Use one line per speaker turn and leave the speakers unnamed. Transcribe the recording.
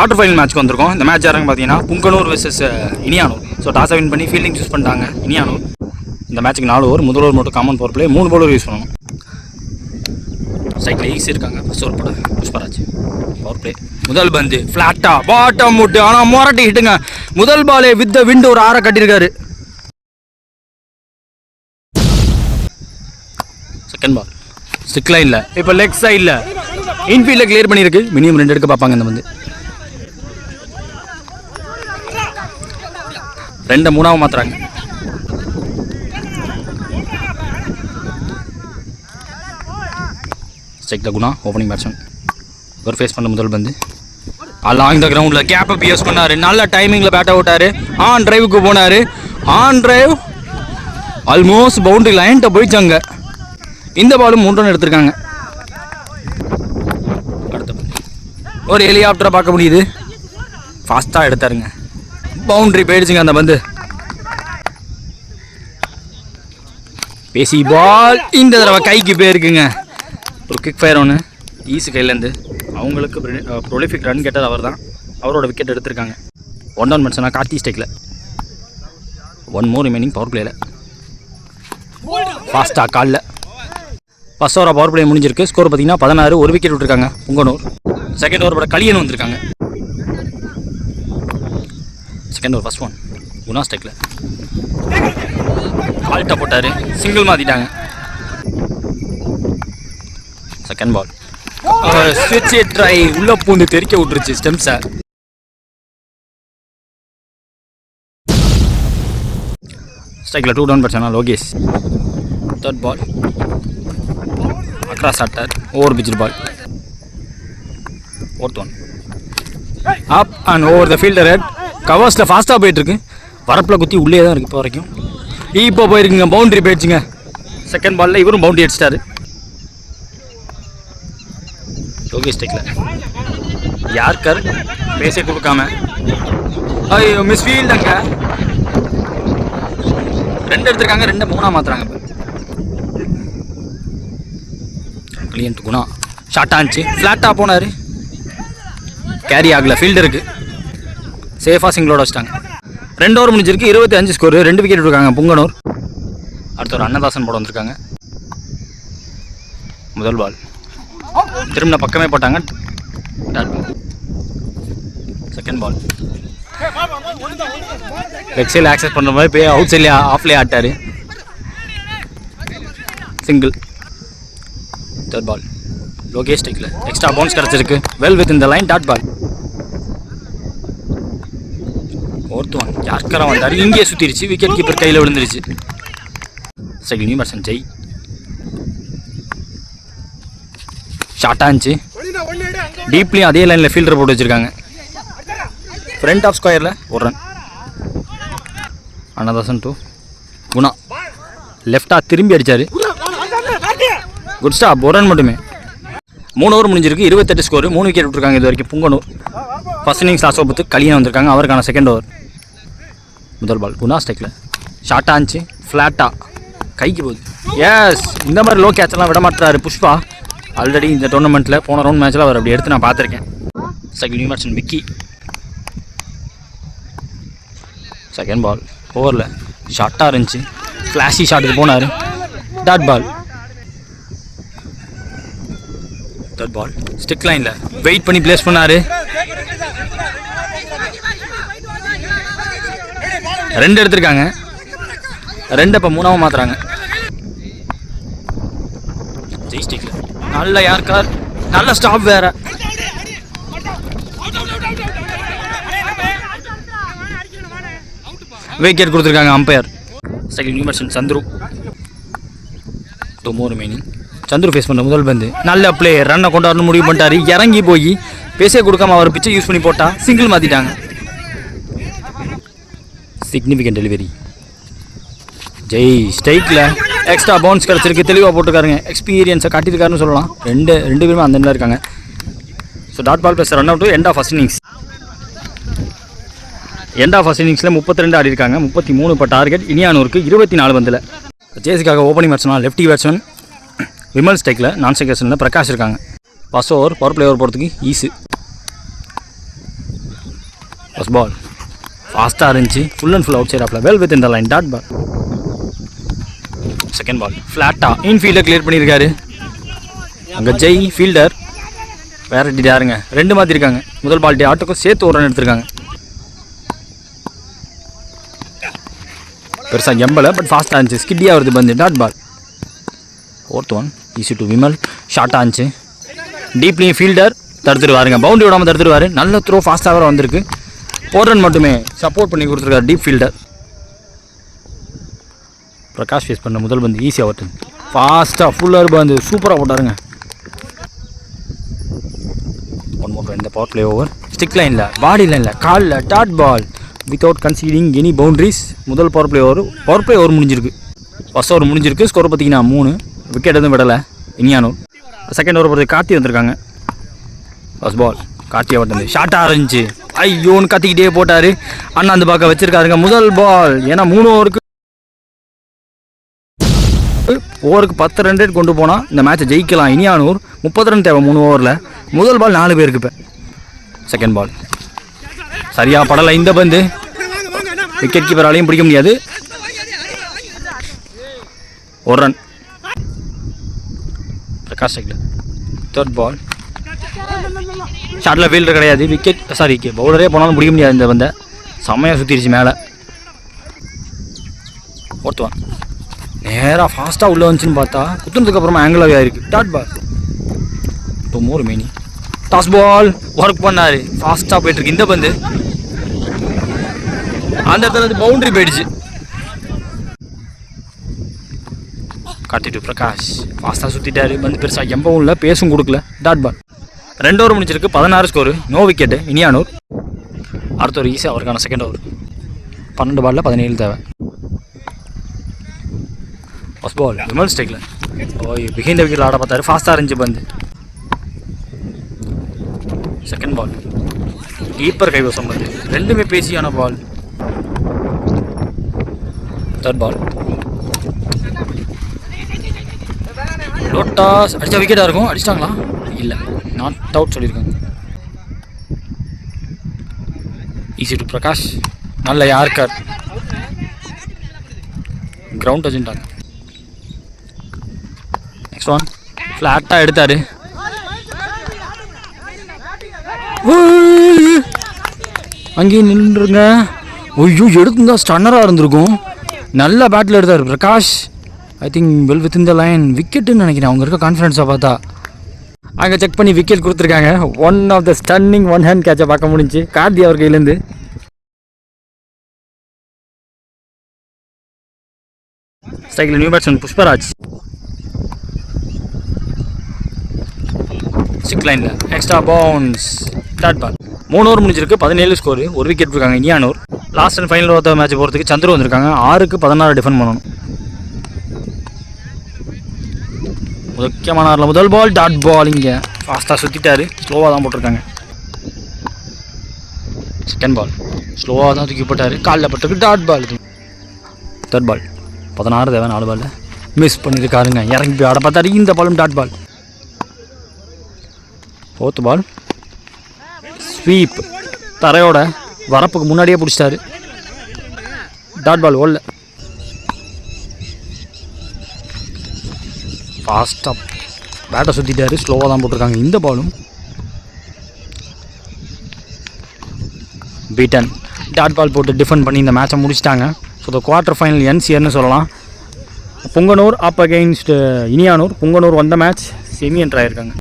Quarter final மேட்ச்க்கு வந்திருக்கோம். இந்த match யாருங்க பார்த்தீங்கன்னா புங்கனூர் வெர்சஸ் இனியானூர். ஸோ டாஸை வின் பண்ணி ஃபீல்டிங் சூஸ் பண்ணிட்டாங்க இனியானூர். இந்த மேட்ச்சுக்கு 4 ஓவர், முதல் ஓவர் மட்டும் common power play, 3 bowler use பண்ணணும். சைக்கிள் ஈஸி இருக்காங்க. ஃபர்ஸ்ட் ஓவர் போட புஷ்பராஜ் பவர் பிளே. முதல் பந்து ஃப்ளாட்டா பாட்டம் முட்டு, ஆனால் மொரட்டி ஹிட்டுங்க. முதல் பாலே வித் த விண்ட் ஒரு 6 கட்டியிருக்காரு. செகண்ட் பால் ஸ்டிக் லைனில், இப்போ லெக் சைடில் இன்ஃபீல்டில் கிளியர் பண்ணியிருக்கு. மினிமம் 2 எடுக்க பார்ப்பாங்க. இந்த வந்து 2 3 மாத்துறாங்க. ஸ்ட்ரைக்கில் குணா ஓப்பனிங் பேட்ஸ்மேன். ஒரு ஃபேஸ் பண்ண முதல் பந்து அலாங் த கிரவுண்டில் கேப்பை பிஎஸ் பண்ணார். நல்ல டைமிங்கில் பேட்டை விட்டார். ஆன் டிரைவுக்கு போனார். ஆன் டிரைவ் ஆல்மோஸ்ட் பவுண்டரி லைன்ட்ட போயிடுச்சாங்க. இந்த பாலும் 3 ரன் எடுத்திருக்காங்க. அடுத்த ஒரு ஹெலிகாப்டரை பார்க்க முடியுது. ஃபாஸ்ட்டாக எடுத்தாருங்க. பவுண்டரி போயிடுச்சுங்க. அந்த பந்து பேசி பால் இந்த தடவை கைக்கு போயிருக்குங்க. ஒரு கிக் ஃபயர் ஒன்று ஈஸு கையிலேருந்து. அவங்களுக்கு ப்ரொலிஃபிக் ரன் கேட்டது அவர் தான். அவரோட விக்கெட் எடுத்திருக்காங்க. 1 டவுன் மனுஷனா கார்த்தி ஸ்டேக்கில். 1 மோர் ரிமைனிங் பவர் பிளேயில். ஃபாஸ்ட்டாக காலில் ஃபர்ஸ்ட் ஓவராக பவர் பிளே முடிஞ்சிருக்கு. ஸ்கோர் பார்த்தீங்கன்னா 16. ஒரு விக்கெட் விட்டுருக்காங்க புங்கனூர். செகண்ட் ஓவர் பட கலியன் வந்திருக்காங்க. Second over first one Guna ஸ்டேக்கில் ஆல்ட்டை போட்டார். சிங்கிள் மாற்றிட்டாங்க. செகண்ட் பால் ஸ்விட்ச் ட்ரை உள்ள பூந்து தெறிக்க விட்டுருச்சு ஸ்டெம்ஸை. ஸ்ட்ரைக்கில் 2 டவுன் பட்சனா லோகேஷ். தேர்ட் பால் அக்ராஸ் ஆட்டார். Overpitched ball. Fourth one up and over the fielder head. கவர்ஸில் ஃபாஸ்ட்டாக போயிட்டுருக்கு. வரப்பில் குத்தி உள்ளே தான் இருக்குது இப்போ வரைக்கும். இப்போ போயிருக்குங்க. பவுண்டரி போயிடுச்சுங்க. செகண்ட் பாலில் இவரும் பவுண்டரி அடிச்சிட்டாரு. லோகேஷ் ஸ்டேக்கில் யார்கர் பேச கொடுக்காம ஐயோ மிஸ் ஃபீல்டுங்க. 2 எடுத்திருக்காங்க. 2 3 மாத்துறாங்க. இப்போ கிளியன்ட் குணா ஷார்ட் ஆச்சு. ஃப்ளாட்டாக போனார். கேரி ஆகலை. ஃபீல்டருக்கு சேஃபாக சிங்கிளோட வச்சிட்டாங்க. 2 ஓவர் முடிஞ்சிருக்கு. 25 ஸ்கோர். 2 விக்கெட் இருக்காங்க புங்கனூர். அடுத்த ஒரு அன்னதாசன் போட வந்திருக்காங்க. முதல் பால் திரும்ப பக்கமே போட்டாங்க. செகண்ட் பால் லெக் சைடில் ஆக்சஸ் பண்ணுற மாதிரி போய் அவுட் சைட்லேயே ஆஃப்லேயே ஆட்டார். சிங்கிள். தேர்ட் பால் லோகேஷ் ஸ்டேக்கில் எக்ஸ்ட்ரா பவுன்ஸ் கிடச்சிருக்கு. வெல் வித் இந்த line. Dot ball. Fourth one யார்கரா வந்தார். இங்கே சுற்றிருச்சு. விக்கெட் கீப்பர் கையில் விழுந்துருச்சு. Second new batsman Jai short ஆச்சு. டீப்லேயும் அதே லைனில் ஃபீல்டர் போட்டு வச்சுருக்காங்க. ஃப்ரண்ட் ஆஃப் ஸ்கொயரில் 1 ரன். அன்னதாசன் 2 குணா லெஃப்டாக திரும்பி அடித்தார். Good stop. 1 ரன் மட்டுமே. 3 ஓவர் முடிஞ்சிருக்கு. 28 ஸ்கோர். 3 விக்கெட் விட்டுருக்காங்க இது வரைக்கும் Punganur. First innings last over Kaliyan வந்திருக்காங்க. அவருக்கான செகண்ட் ஓவர். முதல் பால் குணா ஸ்டேக்கில் ஷார்ட் ஆச்சு. ஃப்ளாட்டாக கைக்கு போகுது. எஸ் இந்த மாதிரி லோ கேட்செல்லாம் விட மாட்டாரு புஷ்பா. ஆல்ரெடி இந்த டோர்னமெண்ட்டில் போன ரவுண்ட் மேட்ச்சில் அவர் அப்படி எடுத்து நான் பார்த்துருக்கேன். Second new batsman Vicky. Second ball ஓவரில் ஷார்ட்டாக இருந்துச்சு. ஃப்ளாஷி ஷாட்டுக்கு போனார். Dot ball. Third ball stick லைனில் வெயிட் பண்ணி பிளேஸ் பண்ணார். 2 எடுத்திருக்காங்க. 2 இப்போ 3 மாத்துறாங்க. ஜெய் ஸ்டிக்கில் நல்ல யார்கார். நல்ல ஸ்டாப் வேற. விக்கெட் கொடுத்துருக்காங்க umpire. Second new batsman Chandru. 2 மோர் ரிமைனிங். சந்துரு ஃபேஸ் பண்ண முதல் பந்து நல்ல பிளே. ரன்னை கொண்டாடணும் முடிவு பண்ணிட்டாரு. இறங்கி போய் பேசே கொடுக்காம அவர் பிச்சை யூஸ் பண்ணி போட்டால் சிங்கிள் மாற்றிட்டாங்க. Significant delivery. ஜெய் ஸ்ட்ரைக்கில் எக்ஸ்ட்ரா பவுன்ஸ் கிடச்சிருக்கு. தெளிவாக போட்டுருக்காருங்க. எக்ஸ்பீரியன்ஸை காட்டியிருக்காருன்னு சொல்லலாம். ரெண்டு பேருமே அந்த எண்டில் இருக்காங்க. So dot ball plus run out. End of first innings. End of first இன்னிங்ஸில் 32 ஆடி இருக்காங்க. 33 இப்போ டார்கெட். இனியானூருக்கு 24 பந்தில். ஜேசிக்காக opening batsman lefty batsman Vimal ஸ்டேக்கில். நான் ஸ்டேக்கர்ஸில் பிரகாஷ் இருக்காங்க. First over power play over போகிறதுக்கு ஈஸு. ஃபர்ஸ்ட் பால் ஃபாஸ்ட்டாக இருந்துச்சு, full and full outside ஆஃப்ல, well within the line, dot ball. Second ball ஃப்ளாட்டாக இன்ஃபீல்டை கிளியர் பண்ணியிருக்காரு. அங்கே ஜெய் ஃபீல்டர் வேற யாருங்க, 2 மாற்றிருக்காங்க. முதல் பால்ட்டி ஆட்டோக்கும் சேர்த்து ஒரு ரன் எடுத்திருக்காங்க. பெருசாக எம்பலை, பட் ஃபாஸ்ட்டாக இருந்துச்சு, ஸ்கிட்டியாக வருது பந்து, dot ball. Fourth one easy to Vimal, ஷார்ட்டாக இருந்துச்சு, டீப்லியும் ஃபீல்டர் தடுத்துருவாருங்க, பவுண்டரி விடாமல் தடுத்துருவாரு. நல்ல த்ரோ, ஃபாஸ்ட்டாக வேறு வந்திருக்கு. 4 ரன் மட்டுமே சப்போர்ட் பண்ணி கொடுத்துருக்காரு டீப் ஃபீல்டர். பிரகாஷ் ஃபேஸ் பண்ண முதல் பந்து ஈஸியாக ஓட்டு, ஃபாஸ்ட்டாக ஃபுல்லாக பந்து சூப்பராக போட்டாருங்க. 1 more இந்த பவர் பிளே ஓவர், ஸ்டிக் லைனில், பாடி லைனில், காலில், dot ball without conceding any boundaries. முதல் பவர் பிளே ஓவர் முடிஞ்சிருக்கு. ஃபர்ஸ்ட் ஓவர் முடிஞ்சிருக்கு. ஸ்கோர் பார்த்தீங்கன்னா 3, விக்கெட் எதுவும் விடலை இனியானூர். செகண்ட் ஓவர் பொறுத்து கார்த்தி வந்திருக்காங்க. ஃபர்ஸ்ட் பால் கார்த்தியை ஓட்டது ஷார்ட்டாக இருந்துச்சு, ஐயோன்னு கத்திக்கிட்டே போட்டார். அண்ணா அந்த பக்கம் வச்சிருக்காருங்க. முதல் பால், ஏன்னா 3 ஓவருக்கு 10 ரன் ரேட் கொண்டு போனால் இந்த மேட்சை ஜெயிக்கலாம். இனியானூர் 30 ரன் தேவை 3 ஓவரில். முதல் பால் 4 பேருக்கு. இப்போ செகண்ட் பால் சரியாக படலை. இந்த பந்து விக்கெட் கீப்பராலையும் பிடிக்க முடியாது. 1 ரன் பிரகாஷ் சைக்கில். தேர்ட் பால் ஷார்ட்டில் ஃபீல்டர் கிடையாது, விக்கெட் பவுலரே போனாலும் பிடிக்க முடியாது. இந்த பந்தை செம்மையாக சுற்றிடுச்சு மேலே. ஃபோர்த் ஒன் நேராக ஃபாஸ்ட்டாக உள்ளே வந்துச்சுன்னு பார்த்தா குத்துனதுக்கப்புறமா ஆங்கிளாகவே ஆயிருக்கு, டாட் பால். 2 more மீனி. டாஸ் பால் ஒர்க் பண்ணார், ஃபாஸ்ட்டாக போயிட்டுருக்கு. இந்த பந்து அந்த இடத்துல பவுண்டரி போயிடுச்சு. கார்த்தி டு பிரகாஷ் ஃபாஸ்ட்டாக சுற்றிட்டாரு. பந்து பெருசாக எம்பவும் இல்லை, பேசும் கொடுக்கல, டாட் பால். 2 ஓவர் முடிச்சிருக்கு, 16 ஸ்கோரு, நோ விக்கெட்டு இனியானூர். அடுத்த ஒரு ஈஸியாக அவருக்கான செகண்ட் ஓவர். 12 பாலில் 17 தேவை. ஃபர்ஸ்ட் பால் விமல் ஸ்டேக்கில் பிஹைண்ட் விக்கெட்டில் ஆட பார்த்தாரு, ஃபாஸ்ட்டாக இருந்துச்சு பந்து. செகண்ட் பால் கீப்பர் கைவசம் பந்து, 2மே பேசியான பால். தேர்ட் பால் லோட்டாஸ் அடித்தா விக்கெட்டாக இருக்கும், அடிச்சிட்டாங்களா? இல்லை, நாட் அவுட் சொல்லியிருக்காங்க. ஈஸி டு பிரகாஷ், நல்ல யார்கர், கிரவுண்ட் டச்சுட்டாங்க. நெக்ஸ்ட் ஒன் ஃப்ளாட்டாக எடுத்தார். அங்கேயும் நின்றுங்க. ஐயோ எடுத்துருந்தா ஸ்டன்னராக இருந்திருக்கும். நல்ல பேட்டில் எடுத்தார் Prakash. I think well within the line, விக்கெட்டுன்னு நினைக்கிறேன். அவங்க இருக்க கான்ஃபிடன்ஸாக பார்த்தா அங்கே செக் பண்ணி விக்கெட் கொடுத்துருக்காங்க. One of the stunning 1 hand கேட்சை பார்க்க முடிஞ்சு கார்த்தி அவர் கையிலேருந்து. ஸ்ட்ரைக்கில் நியூ பேட்ஸ்மேன் புஷ்பராஜ். ஸ்டிக் லைனில் extra bounce, dot ball. 3 over முடிஞ்சிருக்கு, 17 ஸ்கோரு, 1 விக்கெட் இருக்காங்க Iniyanur. Last and final over match போகிறதுக்கு சந்துரு வந்திருக்காங்க. 6க்கு 16 டிஃபெண்ட் பண்ணணும். முக்கியமான முதல் பால், டாட் பால். இங்கே ஃபாஸ்ட்டாக சுற்றிட்டாரு, ஸ்லோவாக தான் போட்டிருக்காங்க. செகண்ட் பால் ஸ்லோவாக தான் தூக்கி போட்டார், காலில் பட்டிருக்கு, டாட் பால். தேர்ட் பால் 16 தேவை, 4 பால் மிஸ் பண்ணியிருக்காருங்க. இறங்கி போய் ஆட பார்த்தாரு, இந்த பாலும் dot ball. Fourth ball sweep, தரையோட வரப்புக்கு முன்னாடியே பிடிச்சிட்டாரு, டாட் பால். ஓடல, ஃபாஸ்ட்டாக பேட்டை சுற்றிட்டாரு, ஸ்லோவாக தான் போட்டிருக்காங்க. இந்த பாலும் பீட்டன், டாட் பால் போட்டு டிஃபெண்ட் பண்ணி இந்த மேட்சை முடிச்சிட்டாங்க. So the quarter final ends ஹியர்னு சொல்லலாம். Punganur up against Iniyanur. புங்கனூர் வந்த மேட்ச் செமி என்ட்ரு ஆகிருக்காங்க.